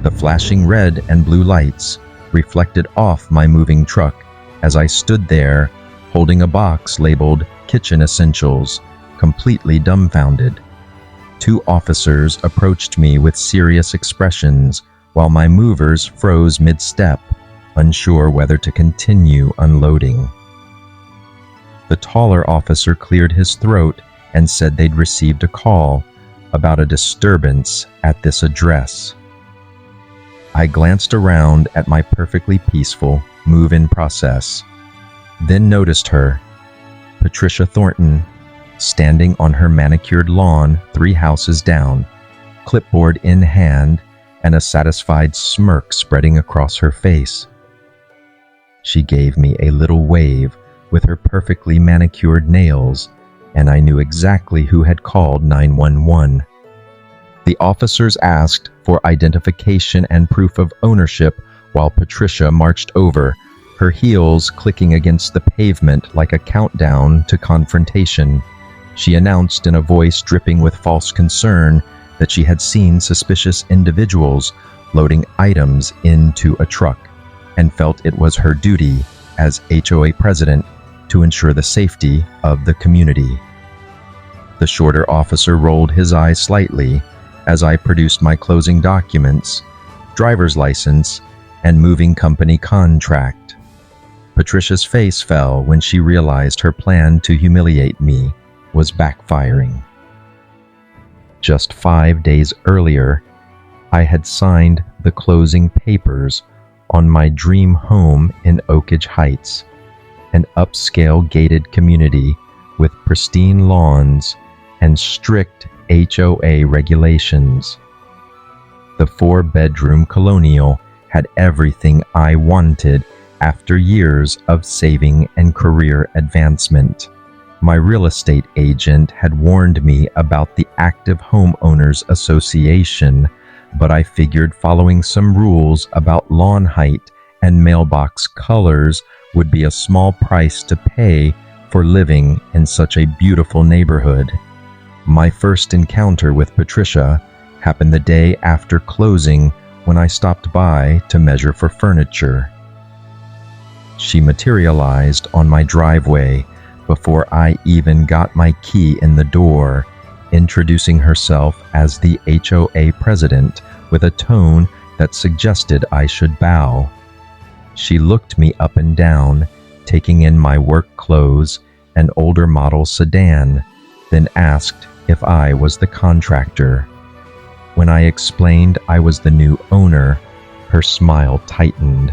The flashing red and blue lights reflected off my moving truck as I stood there holding a box labeled Kitchen Essentials, completely dumbfounded. 2 officers approached me with serious expressions while my movers froze mid-step, unsure whether to continue unloading. The taller officer cleared his throat and said they'd received a call about a disturbance at this address. I glanced around at my perfectly peaceful move-in process, then noticed her, Patricia Thornton, standing on her manicured lawn 3 houses down, clipboard in hand and a satisfied smirk spreading across her face. She gave me a little wave with her perfectly manicured nails, and I knew exactly who had called 911. The officers asked for identification and proof of ownership while Patricia marched over, her heels clicking against the pavement like a countdown to confrontation. She announced in a voice dripping with false concern that she had seen suspicious individuals loading items into a truck and felt it was her duty as HOA president to ensure the safety of the community. The shorter officer rolled his eyes slightly as I produced my closing documents, driver's license, and moving company contract. Patricia's face fell when she realized her plan to humiliate me was backfiring. Just 5 days earlier, I had signed the closing papers on my dream home in Oakage Heights, an upscale gated community with pristine lawns and strict HOA regulations. The 4-bedroom colonial had everything I wanted after years of saving and career advancement. My real estate agent had warned me about the Active Homeowners Association, but I figured following some rules about lawn height and mailbox colors would be a small price to pay for living in such a beautiful neighborhood. My first encounter with Patricia happened the day after closing when I stopped by to measure for furniture. She materialized on my driveway before I even got my key in the door, introducing herself as the HOA president with a tone that suggested I should bow. She looked me up and down, taking in my work clothes and older model sedan, then asked if I was the contractor. When I explained I was the new owner, her smile tightened.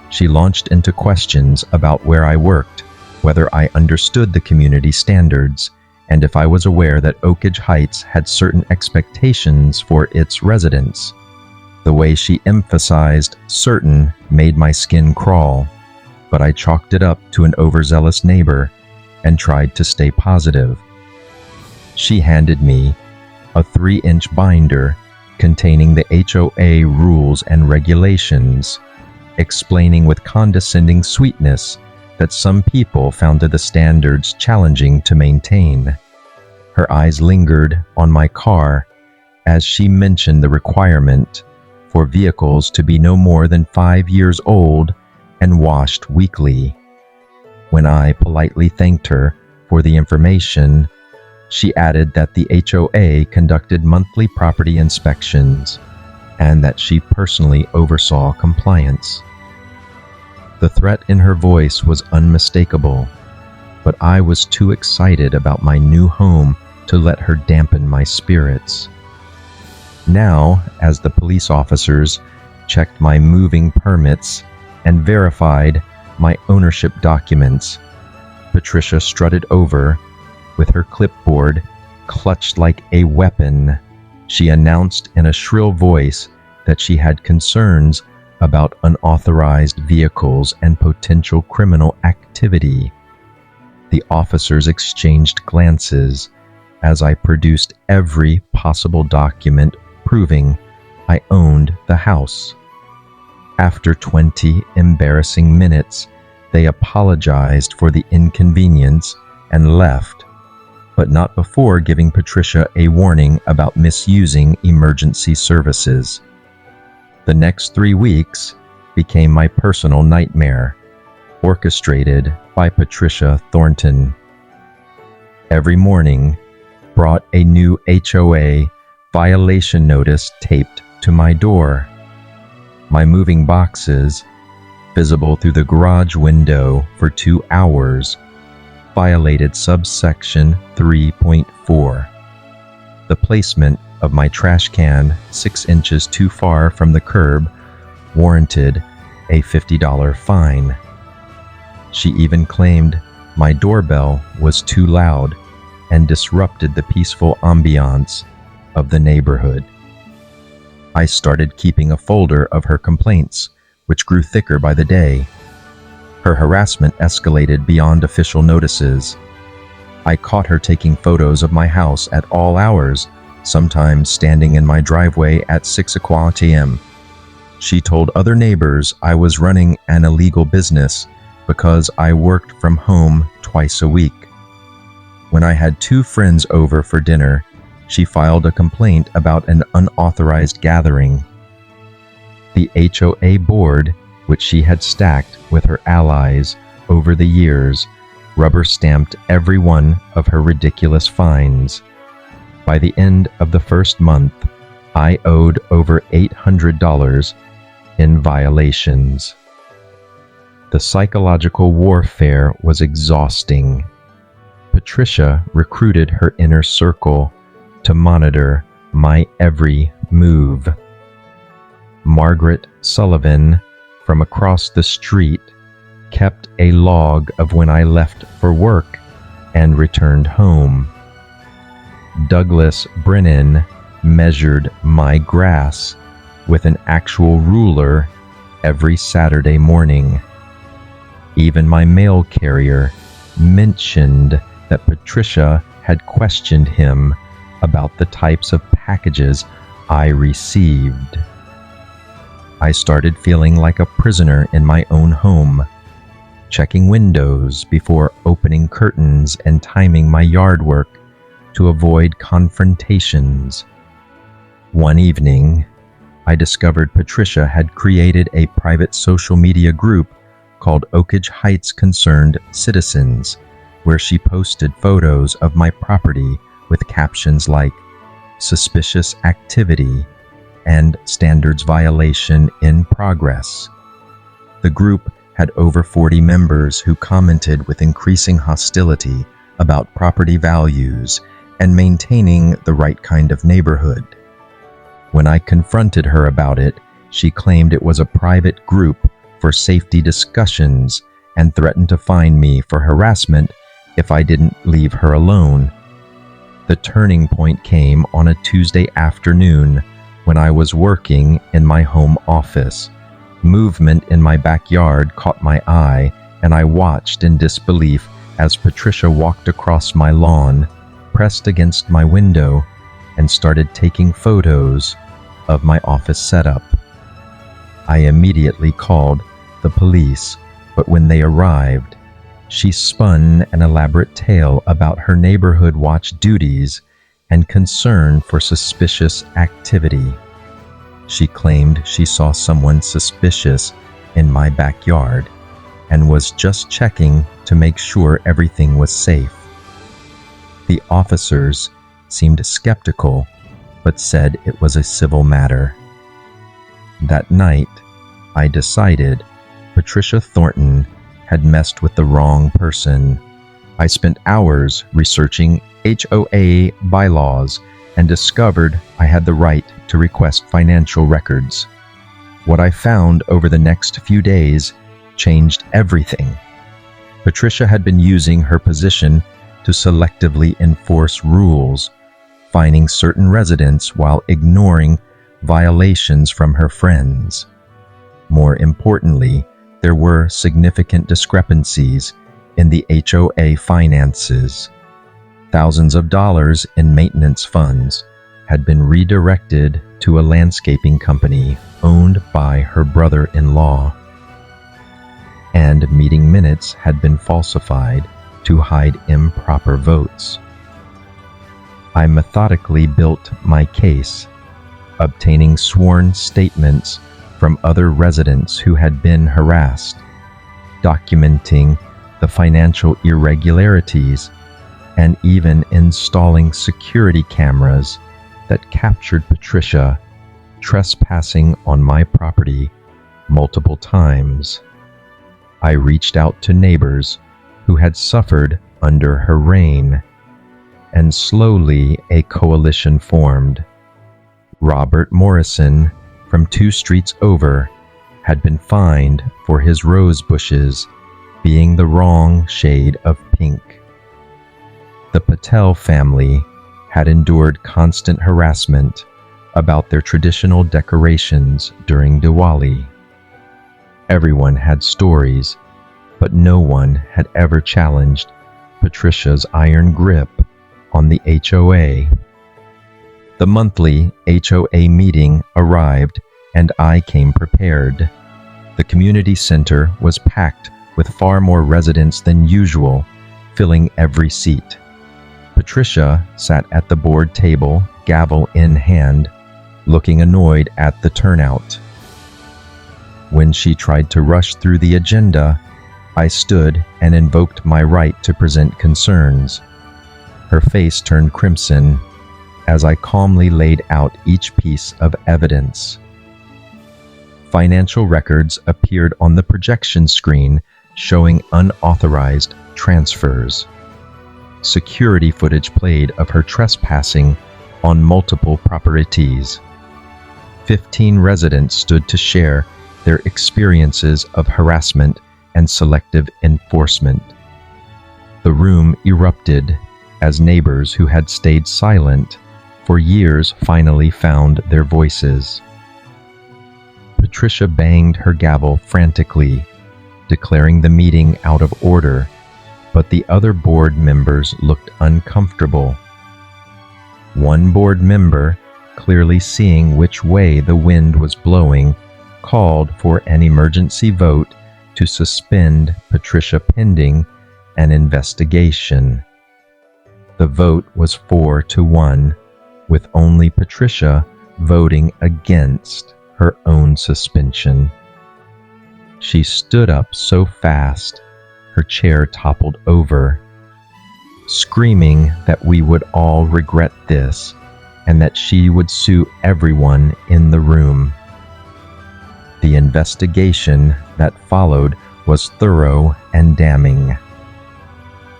She launched into questions about where I worked, whether I understood the community standards, and if I was aware that Oakage Heights had certain expectations for its residents. The way she emphasized certain made my skin crawl, but I chalked it up to an overzealous neighbor and tried to stay positive. She handed me a 3-inch binder containing the HOA rules and regulations, explaining with condescending sweetness that some people found the standards challenging to maintain. Her eyes lingered on my car as she mentioned the requirement for vehicles to be no more than 5 years old and washed weekly. When I politely thanked her for the information, she added that the HOA conducted monthly property inspections and that she personally oversaw compliance. The threat in her voice was unmistakable, but I was too excited about my new home to let her dampen my spirits. Now, as the police officers checked my moving permits and verified my ownership documents, Patricia strutted over with her clipboard clutched like a weapon. She announced in a shrill voice that she had concerns about unauthorized vehicles and potential criminal activity. The officers exchanged glances as I produced every possible document proving I owned the house. After 20 embarrassing minutes, they apologized for the inconvenience and left, but not before giving Patricia a warning about misusing emergency services. The next 3 weeks became my personal nightmare, orchestrated by Patricia Thornton. Every morning brought a new HOA violation notice taped to my door. My moving boxes, visible through the garage window for 2 hours, violated subsection 3.4. The placement of my trash can 6 inches too far from the curb warranted a $50 fine. She even claimed my doorbell was too loud and disrupted the peaceful ambiance of the neighborhood. I started keeping a folder of her complaints, which grew thicker by the day. Her harassment escalated beyond official notices. I caught her taking photos of my house at all hours, sometimes standing in my driveway at 6:00 a.m. She told other neighbors I was running an illegal business because I worked from home twice a week. When I had 2 friends over for dinner, she filed a complaint about an unauthorized gathering. The HOA board, which she had stacked with her allies over the years, rubber-stamped every one of her ridiculous fines. By the end of the first month, I owed over $800 in violations. The psychological warfare was exhausting. Patricia recruited her inner circle to monitor my every move. Margaret Sullivan, from across the street, kept a log of when I left for work and returned home. Douglas Brennan measured my grass with an actual ruler every Saturday morning. Even my mail carrier mentioned that Patricia had questioned him about the types of packages I received. I started feeling like a prisoner in my own home, checking windows before opening curtains and timing my yard work to avoid confrontations. One evening, I discovered Patricia had created a private social media group called Oakage Heights Concerned Citizens, where she posted photos of my property with captions like "suspicious activity" and "standards violation in progress." The group had over 40 members who commented with increasing hostility about property values and maintaining the right kind of neighborhood. When I confronted her about it, she claimed it was a private group for safety discussions and threatened to fine me for harassment if I didn't leave her alone. The turning point came on a Tuesday afternoon when I was working in my home office. Movement in my backyard caught my eye, and I watched in disbelief as Patricia walked across my lawn, pressed against my window, and started taking photos of my office setup. I immediately called the police, but when they arrived, she spun an elaborate tale about her neighborhood watch duties and concern for suspicious activity. She claimed she saw someone suspicious in my backyard and was just checking to make sure everything was safe. The officers seemed skeptical, but said it was a civil matter. That night, I decided Patricia Thornton had messed with the wrong person. I spent hours researching HOA bylaws and discovered I had the right to request financial records. What I found over the next few days changed everything. Patricia had been using her position to selectively enforce rules, fining certain residents while ignoring violations from her friends. More importantly, there were significant discrepancies in the HOA finances. Thousands of dollars in maintenance funds had been redirected to a landscaping company owned by her brother-in-law, and meeting minutes had been falsified to hide improper votes. I methodically built my case, obtaining sworn statements from other residents who had been harassed, documenting the financial irregularities and even installing security cameras that captured Patricia trespassing on my property multiple times. I reached out to neighbors who had suffered under her reign, and slowly a coalition formed. Robert Morrison, from 2 streets over, had been fined for his rose bushes being the wrong shade of pink. The Patel family had endured constant harassment about their traditional decorations during Diwali. Everyone had stories, but no one had ever challenged Patricia's iron grip on the HOA. The monthly HOA meeting arrived, and I came prepared. The community center was packed with far more residents than usual, filling every seat. Patricia sat at the board table, gavel in hand, looking annoyed at the turnout. When she tried to rush through the agenda, I stood and invoked my right to present concerns. Her face turned crimson as I calmly laid out each piece of evidence. Financial records appeared on the projection screen showing unauthorized transfers. Security footage played of her trespassing on multiple properties. 15 residents stood to share their experiences of harassment and selective enforcement. The room erupted as neighbors who had stayed silent for years finally found their voices. Patricia banged her gavel frantically, declaring the meeting out of order, but the other board members looked uncomfortable. One board member, clearly seeing which way the wind was blowing, called for an emergency vote to suspend Patricia pending an investigation. The vote was 4-1, with only Patricia voting against her own suspension. She stood up so fast, her chair toppled over, screaming that we would all regret this and that she would sue everyone in the room. The investigation that followed was thorough and damning.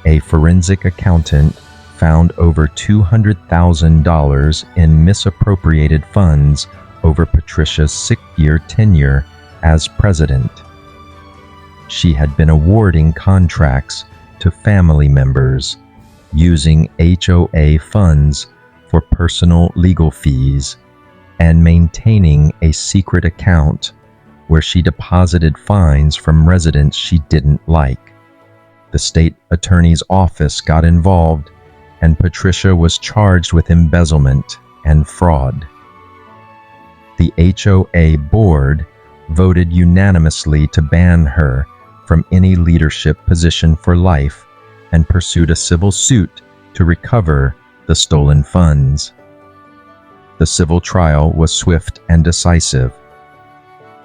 A forensic accountant found over $200,000 in misappropriated funds over Patricia's 6-year tenure as president. She had been awarding contracts to family members, using HOA funds for personal legal fees, and maintaining a secret account where she deposited fines from residents she didn't like. The state attorney's office got involved, and Patricia was charged with embezzlement and fraud. The HOA board voted unanimously to ban her from any leadership position for life and pursued a civil suit to recover the stolen funds. The civil trial was swift and decisive.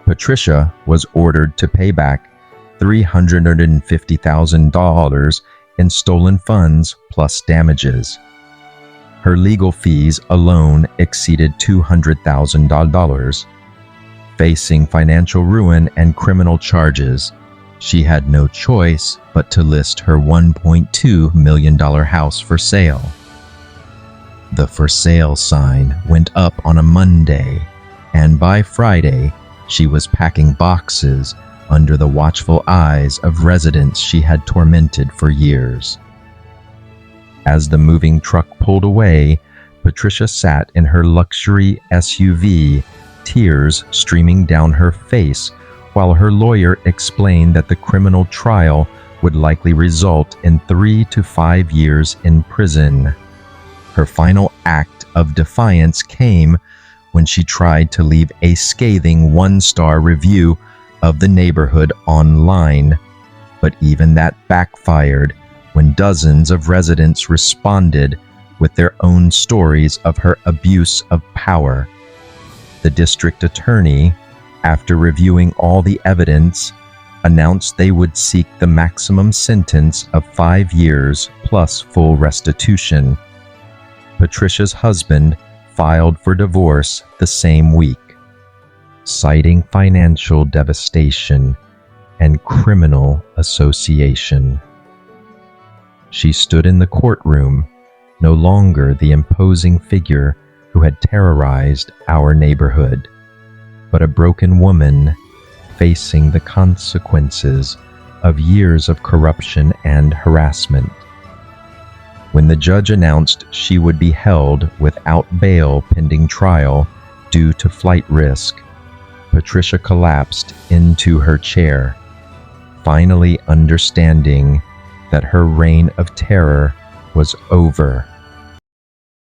Patricia was ordered to pay back $350,000 in stolen funds plus damages. Her legal fees alone exceeded $200,000. Facing financial ruin and criminal charges, she had no choice but to list her $1.2 million house for sale. The for sale sign went up on a Monday, and by Friday, she was packing boxes under the watchful eyes of residents she had tormented for years. As the moving truck pulled away, Patricia sat in her luxury SUV, tears streaming down her face, while her lawyer explained that the criminal trial would likely result in 3 to 5 years in prison. Her final act of defiance came when she tried to leave a scathing 1-star review of the neighborhood online, but even that backfired when dozens of residents responded with their own stories of her abuse of power. The district attorney, after reviewing all the evidence, announced they would seek the maximum sentence of 5 years plus full restitution. Patricia's husband filed for divorce the same week, citing financial devastation and criminal association. She stood in the courtroom, no longer the imposing figure who had terrorized our neighborhood, but a broken woman facing the consequences of years of corruption and harassment. When the judge announced she would be held without bail pending trial due to flight risk, Patricia collapsed into her chair, finally understanding that her reign of terror was over.